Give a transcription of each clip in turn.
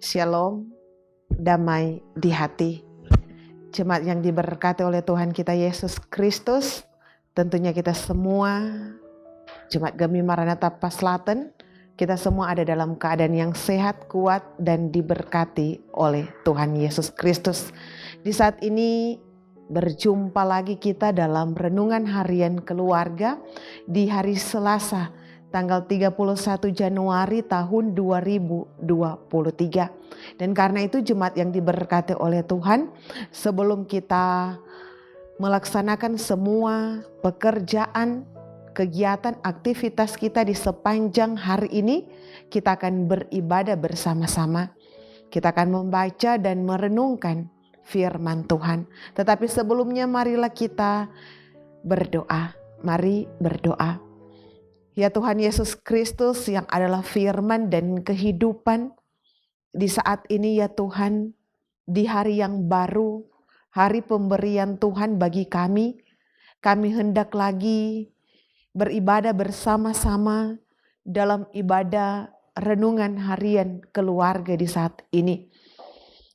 Shalom, damai di hati. Jemaat yang diberkati oleh Tuhan kita Yesus Kristus, tentunya kita semua, Jemaat Gemi Maranatha Paslaten, kita semua ada dalam keadaan yang sehat, kuat, dan diberkati oleh Tuhan Yesus Kristus. Di saat ini berjumpa lagi kita dalam renungan harian keluarga di hari Selasa, tanggal 31 Januari tahun 2023. Dan karena itu jemaat yang diberkati oleh Tuhan, sebelum kita melaksanakan semua pekerjaan, kegiatan, aktivitas kita di sepanjang hari ini, kita akan beribadah bersama-sama. Kita akan membaca dan merenungkan firman Tuhan. Tetapi sebelumnya marilah kita berdoa. Mari berdoa. Ya Tuhan Yesus Kristus yang adalah firman dan kehidupan, di saat ini ya Tuhan, di hari yang baru, hari pemberian Tuhan bagi kami hendak lagi beribadah bersama-sama dalam ibadah renungan harian keluarga di saat ini.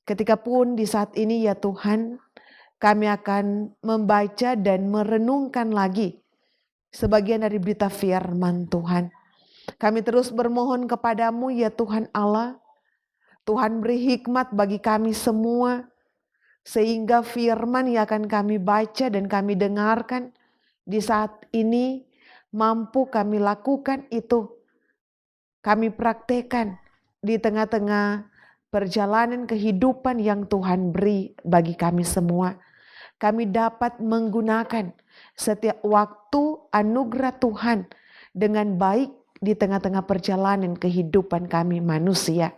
Ketika pun di saat ini ya Tuhan, kami akan membaca dan merenungkan lagi sebagian dari berita firman Tuhan. Kami terus bermohon kepadamu ya Tuhan Allah, Tuhan beri hikmat bagi kami semua, sehingga firman yang akan kami baca dan kami dengarkan di saat ini mampu kami lakukan itu. Kami praktekkan di tengah-tengah perjalanan kehidupan yang Tuhan beri bagi kami semua. Kami dapat menggunakan setiap waktu anugerah Tuhan dengan baik di tengah-tengah perjalanan kehidupan kami manusia.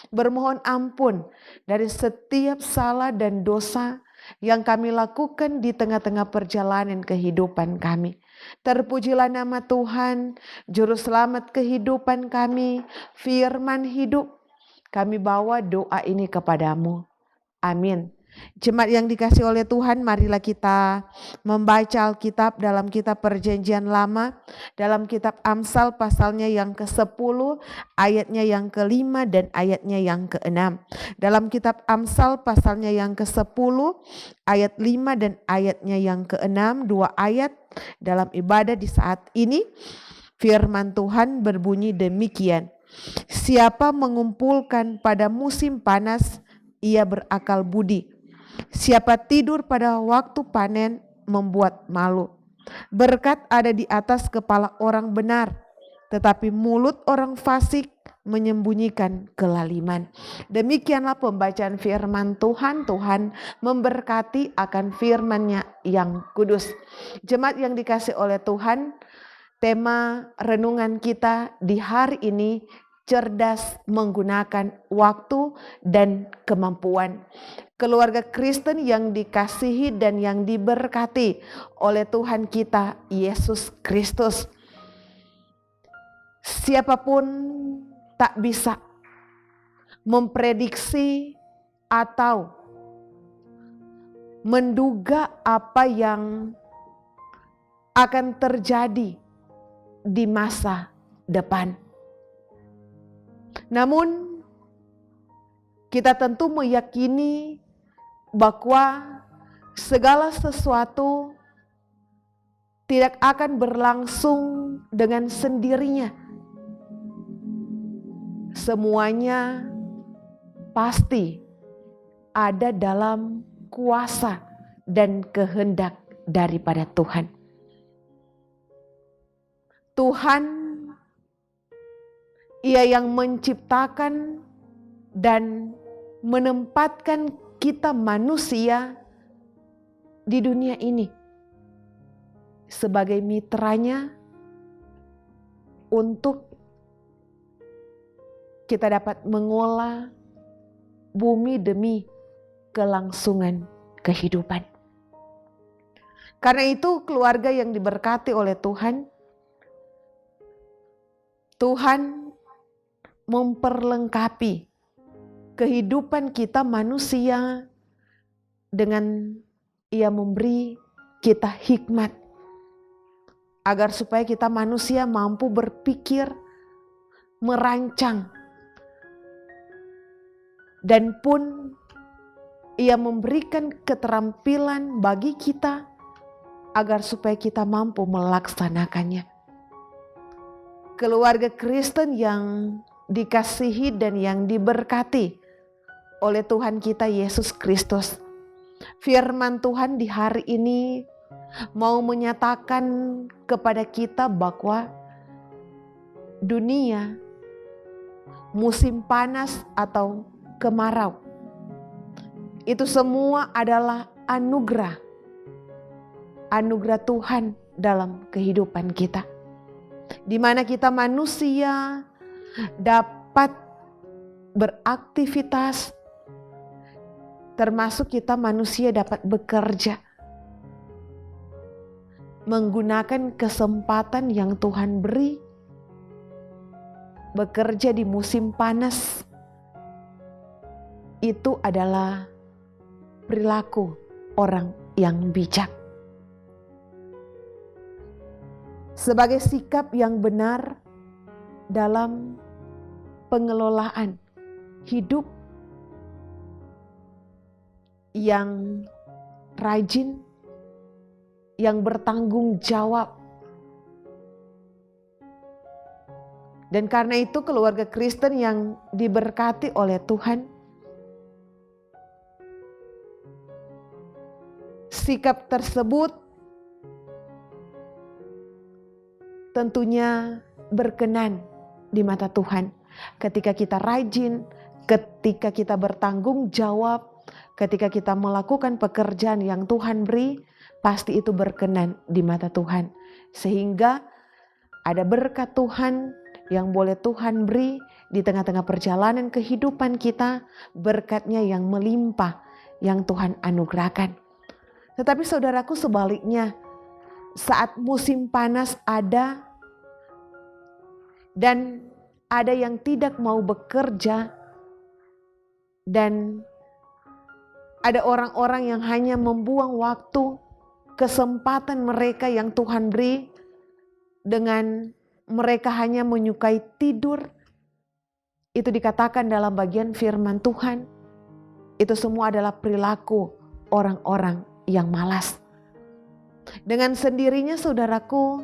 Bermohon ampun dari setiap salah dan dosa yang kami lakukan di tengah-tengah perjalanan kehidupan kami. Terpujilah nama Tuhan, Juru Selamat kehidupan kami, firman hidup. Kami bawa doa ini kepadamu. Amin. Jemaat yang dikasih oleh Tuhan, marilah kita membaca Alkitab dalam kitab Perjanjian Lama, dalam kitab Amsal pasalnya yang ke-10, ayatnya yang ke-5 dan ayatnya yang ke-6. Dalam kitab Amsal pasalnya yang ke-10, ayat 5 dan ayatnya yang ke-6, 2 ayat dalam ibadah di saat ini. Firman Tuhan berbunyi demikian. Siapa mengumpulkan pada musim panas, ia berakal budi. Siapa tidur pada waktu panen membuat malu. Berkat ada di atas kepala orang benar, tetapi mulut orang fasik menyembunyikan kelaliman. Demikianlah pembacaan firman Tuhan. Tuhan memberkati akan firman-Nya yang kudus. Jemaat yang dikasih oleh Tuhan, tema renungan kita di hari ini, cerdas menggunakan waktu dan kemampuan. Keluarga Kristen yang dikasihi dan yang diberkati oleh Tuhan kita Yesus Kristus. Siapapun tak bisa memprediksi atau menduga apa yang akan terjadi di masa depan. Namun kita tentu meyakini bahwa segala sesuatu tidak akan berlangsung dengan sendirinya. Semuanya pasti ada dalam kuasa dan kehendak daripada Tuhan. Tuhan, Ia yang menciptakan dan menempatkan kita manusia di dunia ini sebagai mitranya untuk kita dapat mengolah bumi demi kelangsungan kehidupan. Karena itu keluarga yang diberkati oleh Tuhan, Tuhan memperlengkapi kehidupan kita manusia dengan Ia memberi kita hikmat agar supaya kita manusia mampu berpikir, merancang dan pun Ia memberikan keterampilan bagi kita agar supaya kita mampu melaksanakannya. Keluarga Kristen yang dikasihi dan yang diberkati oleh Tuhan kita Yesus Kristus, firman Tuhan di hari ini mau menyatakan kepada kita bahwa dunia, musim panas atau kemarau, itu semua adalah anugerah Tuhan dalam kehidupan kita. Di mana kita manusia dapat beraktivitas, termasuk kita manusia dapat bekerja, menggunakan kesempatan yang Tuhan beri, bekerja di musim panas. Itu adalah perilaku orang yang bijak. Sebagai sikap yang benar dalam pengelolaan hidup yang rajin, yang bertanggung jawab. Dan karena itu keluarga Kristen yang diberkati oleh Tuhan, sikap tersebut tentunya berkenan di mata Tuhan. Ketika kita rajin, ketika kita bertanggung jawab, ketika kita melakukan pekerjaan yang Tuhan beri, pasti itu berkenan di mata Tuhan. Sehingga ada berkat Tuhan yang boleh Tuhan beri di tengah-tengah perjalanan kehidupan kita, berkatnya yang melimpah yang Tuhan anugerahkan. Tetapi saudaraku, sebaliknya, saat musim panas ada dan ada yang tidak mau bekerja, dan ada orang-orang yang hanya membuang waktu, kesempatan mereka yang Tuhan beri dengan mereka hanya menyukai tidur. Itu dikatakan dalam bagian firman Tuhan, itu semua adalah perilaku orang-orang yang malas. Dengan sendirinya saudaraku,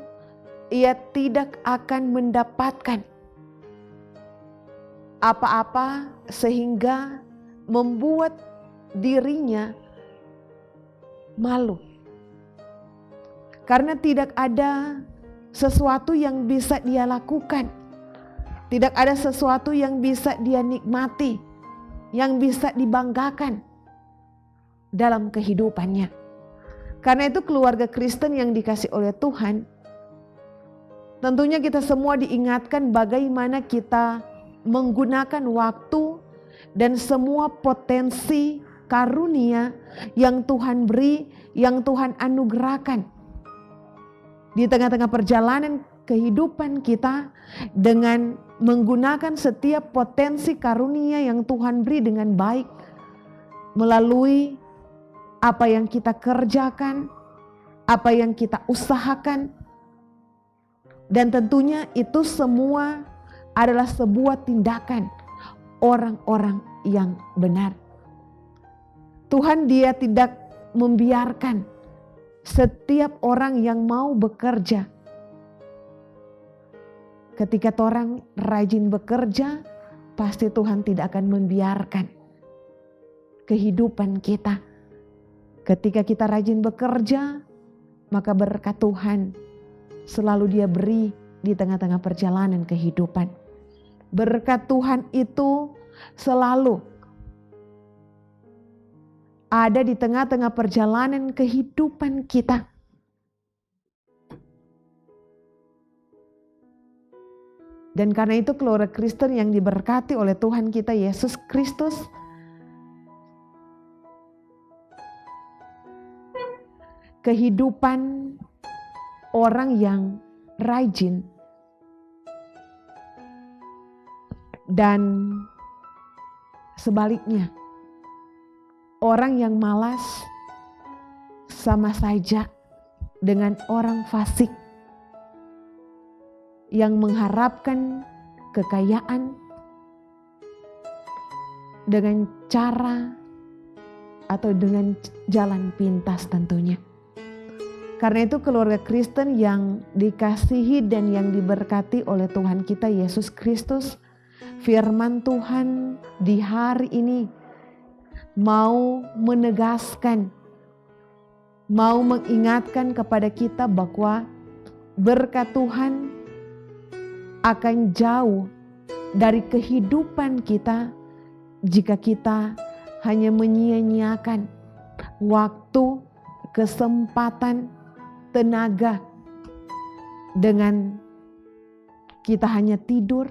ia tidak akan mendapatkan apa-apa sehingga membuat dirinya malu. Karena tidak ada sesuatu yang bisa dia lakukan. Tidak ada sesuatu yang bisa dia nikmati, yang bisa dibanggakan dalam kehidupannya. Karena itu keluarga Kristen yang dikasih oleh Tuhan, tentunya kita semua diingatkan bagaimana kita menggunakan waktu dan semua potensi karunia yang Tuhan beri, yang Tuhan anugerahkan di tengah-tengah perjalanan kehidupan kita, dengan menggunakan setiap potensi karunia yang Tuhan beri dengan baik melalui apa yang kita kerjakan, apa yang kita usahakan. Dan tentunya itu semua adalah sebuah tindakan orang-orang yang benar. Tuhan dia tidak membiarkan setiap orang yang mau bekerja. Ketika orang rajin bekerja, pasti Tuhan tidak akan membiarkan kehidupan kita. Ketika kita rajin bekerja, maka berkat Tuhan selalu dia beri di tengah-tengah perjalanan kehidupan. Berkat Tuhan itu selalu ada di tengah-tengah perjalanan kehidupan kita. Dan karena itu keluarga Kristen yang diberkati oleh Tuhan kita Yesus Kristus, kehidupan orang yang rajin dan sebaliknya, orang yang malas sama saja dengan orang fasik yang mengharapkan kekayaan, dengan cara atau dengan jalan pintas tentunya. Karena itu keluarga Kristen yang dikasihi dan yang diberkati oleh Tuhan kita Yesus Kristus, firman Tuhan di hari ini mau menegaskan, mau mengingatkan kepada kita bahwa berkat Tuhan akan jauh dari kehidupan kita jika kita hanya menyia-nyiakan waktu, kesempatan, tenaga dengan kita hanya tidur,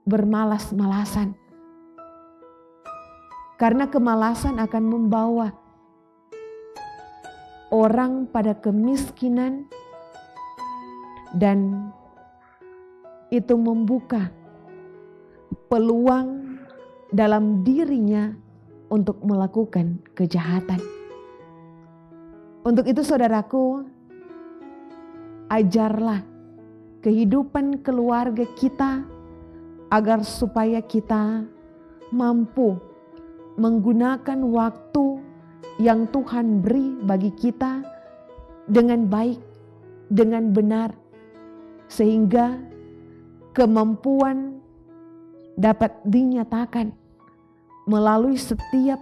bermalas-malasan. Karena kemalasan akan membawa orang pada kemiskinan dan itu membuka peluang dalam dirinya untuk melakukan kejahatan. Untuk itu saudaraku, ajarlah kehidupan keluarga kita agar supaya kita mampu menggunakan waktu yang Tuhan beri bagi kita dengan baik, dengan benar, sehingga kemampuan dapat dinyatakan melalui setiap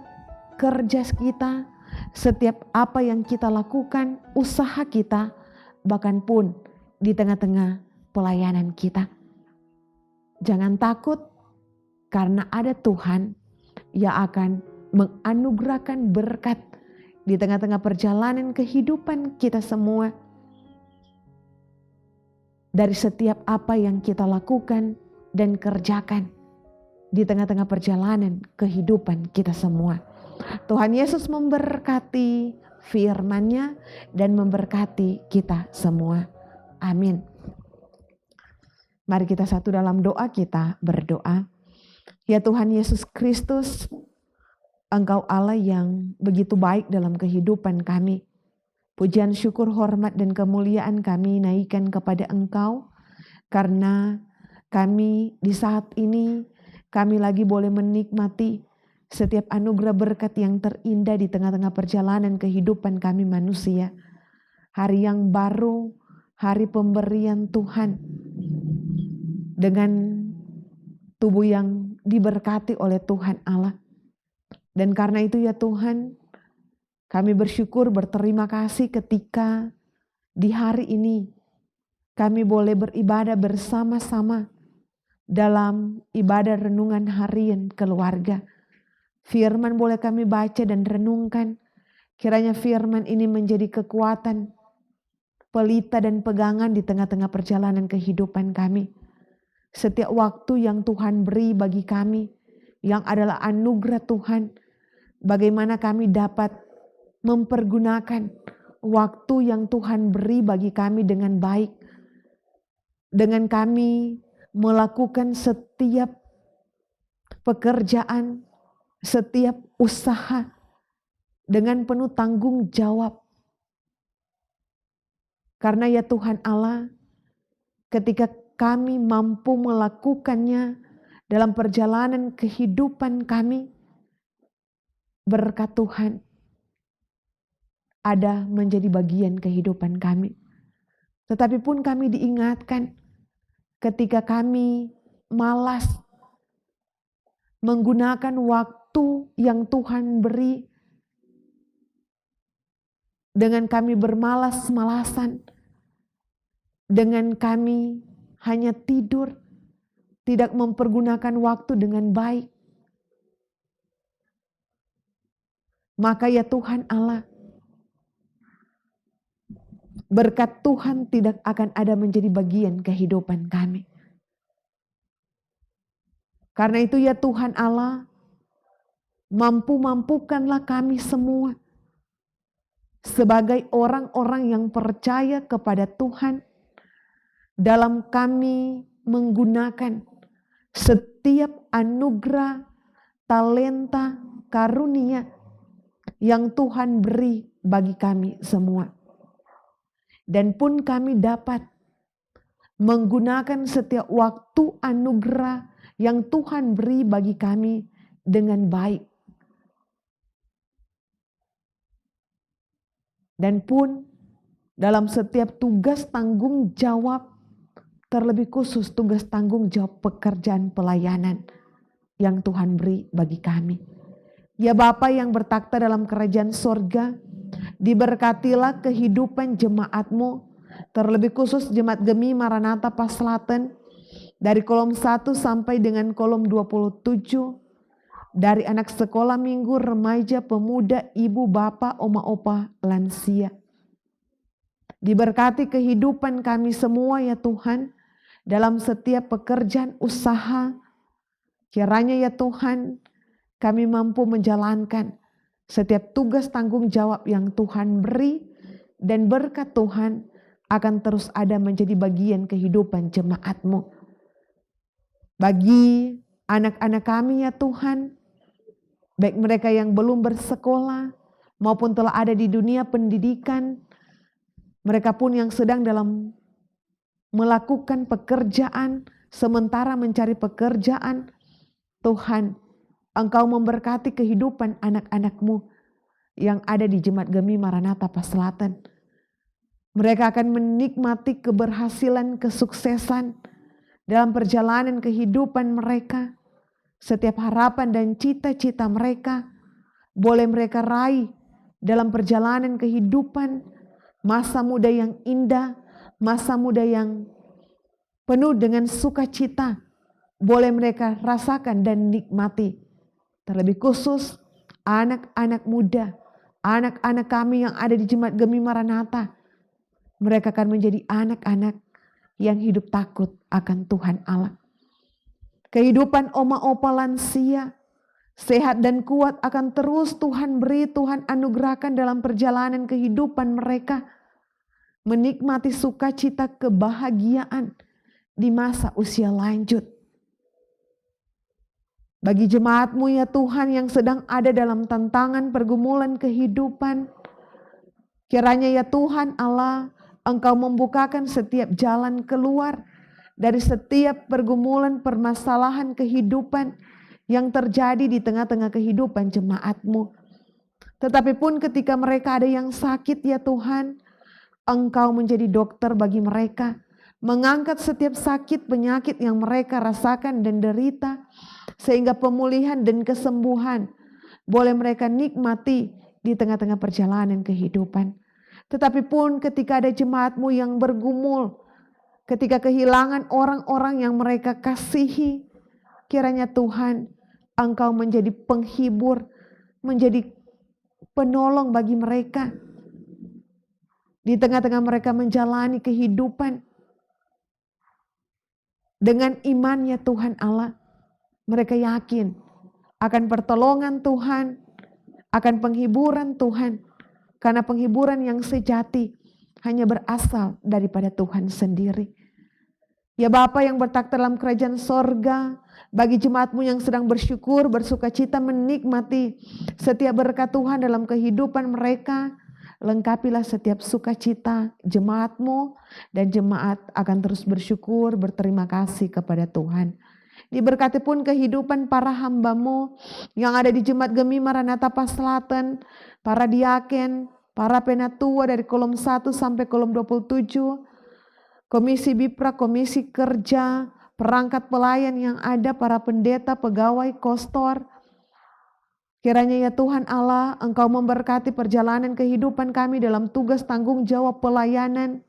kerja kita, setiap apa yang kita lakukan, usaha kita, bahkan pun di tengah-tengah pelayanan kita. Jangan takut, karena ada Tuhan yang akan menganugerahkan berkat di tengah-tengah perjalanan kehidupan kita semua. Dari setiap apa yang kita lakukan dan kerjakan di tengah-tengah perjalanan kehidupan kita semua. Tuhan Yesus memberkati firman-Nya dan memberkati kita semua. Amin. Mari kita satu dalam doa, kita berdoa. Ya Tuhan Yesus Kristus, Engkau Allah yang begitu baik dalam kehidupan kami. Pujian, syukur, hormat, dan kemuliaan kami naikkan kepada Engkau. Karena kami di saat ini, kami lagi boleh menikmati setiap anugerah berkat yang terindah di tengah-tengah perjalanan kehidupan kami manusia. Hari yang baru, hari pemberian Tuhan. Dengan tubuh yang diberkati oleh Tuhan Allah. Dan karena itu ya Tuhan, kami bersyukur, berterima kasih ketika di hari ini kami boleh beribadah bersama-sama dalam ibadah renungan harian keluarga. Firman boleh kami baca dan renungkan. Kiranya firman ini menjadi kekuatan, pelita dan pegangan di tengah-tengah perjalanan kehidupan kami. Setiap waktu yang Tuhan beri bagi kami, yang adalah anugerah Tuhan, bagaimana kami dapat mempergunakan waktu yang Tuhan beri bagi kami dengan baik. Dengan kami melakukan setiap pekerjaan, setiap usaha dengan penuh tanggung jawab. Karena ya Tuhan Allah, ketika kami mampu melakukannya dalam perjalanan kehidupan kami, berkat Tuhan ada menjadi bagian kehidupan kami. Tetapi pun kami diingatkan ketika kami malas menggunakan waktu yang Tuhan beri, dengan kami bermalas-malasan, dengan kami hanya tidur, tidak mempergunakan waktu dengan baik. Maka ya Tuhan Allah, berkat Tuhan tidak akan ada menjadi bagian kehidupan kami. Karena itu ya Tuhan Allah, mampukanlah kami semua sebagai orang-orang yang percaya kepada Tuhan dalam kami menggunakan setiap anugerah, talenta, karunia yang Tuhan beri bagi kami semua. Dan pun kami dapat menggunakan setiap waktu anugerah yang Tuhan beri bagi kami dengan baik. Dan pun dalam setiap tugas tanggung jawab, terlebih khusus tugas tanggung jawab pekerjaan pelayanan yang Tuhan beri bagi kami. Ya Bapa yang bertakhta dalam kerajaan sorga, diberkatilah kehidupan jemaat-Mu, terlebih khusus Jemaat Gemi Maranatha Paslaten, dari kolom 1 sampai dengan kolom 27, dari anak sekolah minggu, remaja, pemuda, ibu, bapak, oma, opa, lansia. Diberkati kehidupan kami semua ya Tuhan, dalam setiap pekerjaan usaha. Kiranya ya Tuhan, kami mampu menjalankan setiap tugas tanggung jawab yang Tuhan beri, dan berkat Tuhan akan terus ada menjadi bagian kehidupan jemaat-Mu. Bagi anak-anak kami ya Tuhan, baik mereka yang belum bersekolah maupun telah ada di dunia pendidikan, mereka pun yang sedang dalam melakukan pekerjaan, sementara mencari pekerjaan, Tuhan, Engkau memberkati kehidupan anak-anak-Mu yang ada di Jemaat Gemi Maranatha Paslaten. Mereka akan menikmati keberhasilan, kesuksesan dalam perjalanan kehidupan mereka. Setiap harapan dan cita-cita mereka boleh mereka raih dalam perjalanan kehidupan, masa muda yang indah, masa muda yang penuh dengan sukacita, boleh mereka rasakan dan nikmati. Terlebih khusus anak-anak muda, anak-anak kami yang ada di Jemaat Gemi Maranatha, mereka akan menjadi anak-anak yang hidup takut akan Tuhan Allah. Kehidupan oma opa lansia, sehat dan kuat akan terus Tuhan beri, Tuhan anugerahkan dalam perjalanan kehidupan mereka, menikmati sukacita kebahagiaan di masa usia lanjut. Bagi jemaat-Mu ya Tuhan yang sedang ada dalam tantangan pergumulan kehidupan, kiranya ya Tuhan Allah, Engkau membukakan setiap jalan keluar dari setiap pergumulan permasalahan kehidupan yang terjadi di tengah-tengah kehidupan jemaat-Mu. Tetapi pun ketika mereka ada yang sakit ya Tuhan, Engkau menjadi dokter bagi mereka, mengangkat setiap sakit penyakit yang mereka rasakan dan derita, sehingga pemulihan dan kesembuhan boleh mereka nikmati di tengah-tengah perjalanan kehidupan. Tetapi pun ketika ada jemaat-Mu yang bergumul, ketika kehilangan orang-orang yang mereka kasihi, kiranya Tuhan, Engkau menjadi penghibur, menjadi penolong bagi mereka. Di tengah-tengah mereka menjalani kehidupan dengan iman ya Tuhan Allah, mereka yakin akan pertolongan Tuhan, akan penghiburan Tuhan, karena penghiburan yang sejati hanya berasal daripada Tuhan sendiri. Ya Bapa yang bertakhta dalam kerajaan sorga, bagi jemaat-Mu yang sedang bersyukur, bersukacita menikmati setiap berkat Tuhan dalam kehidupan mereka, lengkapilah setiap sukacita jemaat-Mu, dan jemaat akan terus bersyukur, berterima kasih kepada Tuhan. Diberkati pun kehidupan para hamba-Mu yang ada di Jemaat Gemi Maranatha Paslaten, para diaken, para penatua dari kolom 1 sampai kolom 27, komisi Bipra, komisi kerja, perangkat pelayan yang ada, para pendeta, pegawai, kostor. Kiranya ya Tuhan Allah, Engkau memberkati perjalanan kehidupan kami dalam tugas tanggung jawab pelayanan.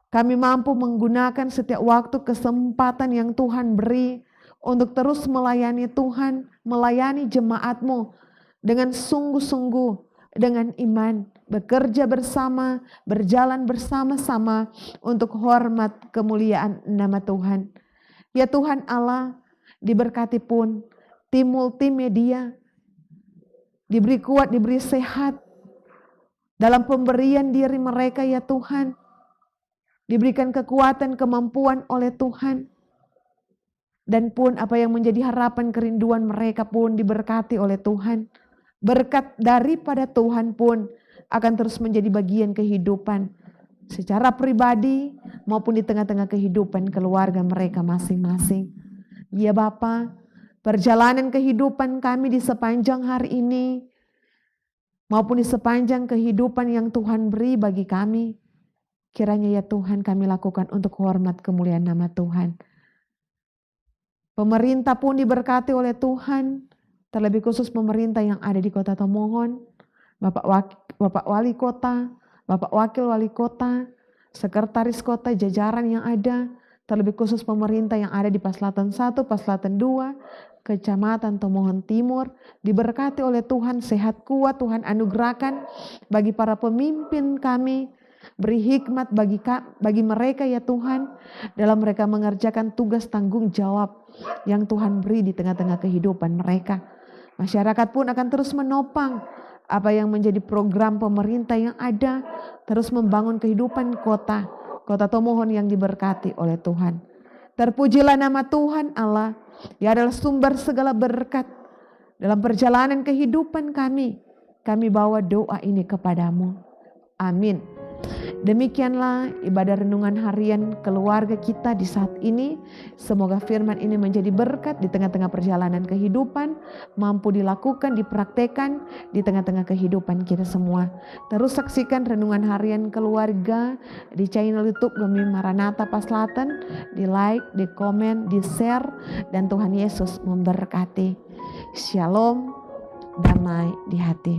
Kami mampu menggunakan setiap waktu kesempatan yang Tuhan beri untuk terus melayani Tuhan, melayani jemaat-Mu dengan sungguh-sungguh, dengan iman, bekerja bersama, berjalan bersama-sama untuk hormat kemuliaan nama Tuhan. Ya Tuhan Allah, diberkati pun tim multimedia, diberi kuat, diberi sehat dalam pemberian diri mereka ya Tuhan. Diberikan kekuatan, kemampuan oleh Tuhan. Dan pun apa yang menjadi harapan kerinduan mereka pun diberkati oleh Tuhan. Berkat daripada Tuhan pun akan terus menjadi bagian kehidupan secara pribadi maupun di tengah-tengah kehidupan keluarga mereka masing-masing. Ya Bapa, perjalanan kehidupan kami di sepanjang hari ini, maupun di sepanjang kehidupan yang Tuhan beri bagi kami. Kiranya ya Tuhan kami lakukan untuk hormat kemuliaan nama Tuhan. Pemerintah pun diberkati oleh Tuhan, terlebih khusus pemerintah yang ada di Kota Tomohon, Bapak Wali Kota, Bapak Wakil Wali Kota, Sekretaris Kota, jajaran yang ada, terlebih khusus pemerintah yang ada di Paslatan 1, Paslatan 2, Kecamatan Tomohon Timur, diberkati oleh Tuhan, sehat kuat Tuhan anugerahkan bagi para pemimpin kami, beri hikmat bagi mereka ya Tuhan, dalam mereka mengerjakan tugas tanggung jawab yang Tuhan beri di tengah-tengah kehidupan mereka. Masyarakat pun akan terus menopang apa yang menjadi program pemerintah yang ada, terus membangun kehidupan kota Tomohon yang diberkati oleh Tuhan. Terpujilah nama Tuhan Allah, yang adalah sumber segala berkat dalam perjalanan kehidupan kami. Kami bawa doa ini kepadamu. Amin. Demikianlah ibadah renungan harian keluarga kita di saat ini. Semoga firman ini menjadi berkat di tengah-tengah perjalanan kehidupan, mampu dilakukan, dipraktekkan di tengah-tengah kehidupan kita semua. Terus saksikan renungan harian keluarga di channel YouTube Gemi Maranatha Paslatan, di like, di komen, di share, dan Tuhan Yesus memberkati. Shalom, damai di hati.